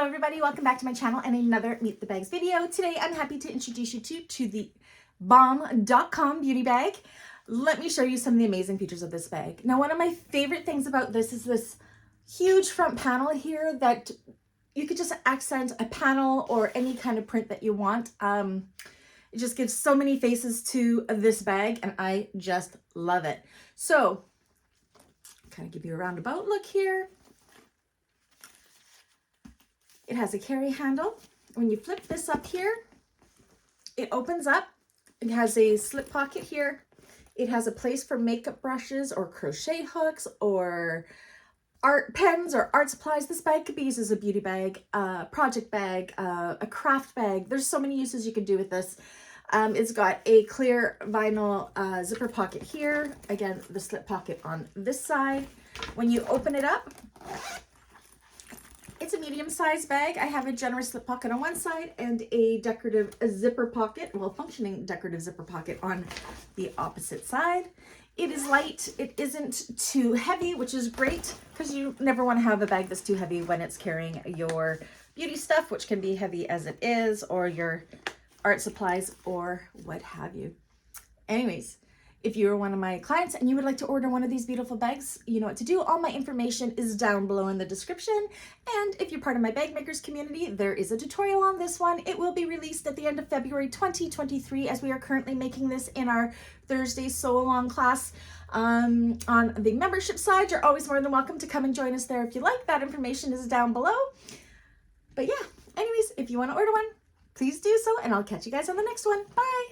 Hello everybody, welcome back to my channel and another Meet the Bags video. Today I'm happy to introduce you to the bomb.com beauty bag. Let me show you some of the amazing features of this bag. Now, one of my favorite things about this is this huge front panel here that you could just accent a panel or any kind of print that you want. It just gives so many faces to this bag and I just love it. So, kind of give you a roundabout look here. It has a carry handle. When you flip this up here, it opens up. It has a slip pocket here. It has a place for makeup brushes or crochet hooks or art pens or art supplies. This bag could be used as a beauty bag, a project bag, a craft bag. There's so many uses you could do with this. It's got a clear vinyl zipper pocket here. Again, the slip pocket on this side. When you open it up, it's a medium-sized bag. I have a generous slip pocket on one side and a decorative zipper pocket, well, functioning decorative zipper pocket on the opposite side. It is light. It isn't too heavy, which is great because you never want to have a bag that's too heavy when it's carrying your beauty stuff, which can be heavy as it is, or your art supplies or what have you. Anyways, if you're one of my clients and you would like to order one of these beautiful bags, you know what to do. All my information is down below in the description. And if you're part of my bag makers community, there is a tutorial on this one. It will be released at the end of February 2023, as we are currently making this in our Thursday sew along class. On the membership side, you're always more than welcome to come and join us there if you like. That information is down below. But yeah, anyways, if you want to order one, please do so, and I'll catch you guys on the next one. Bye.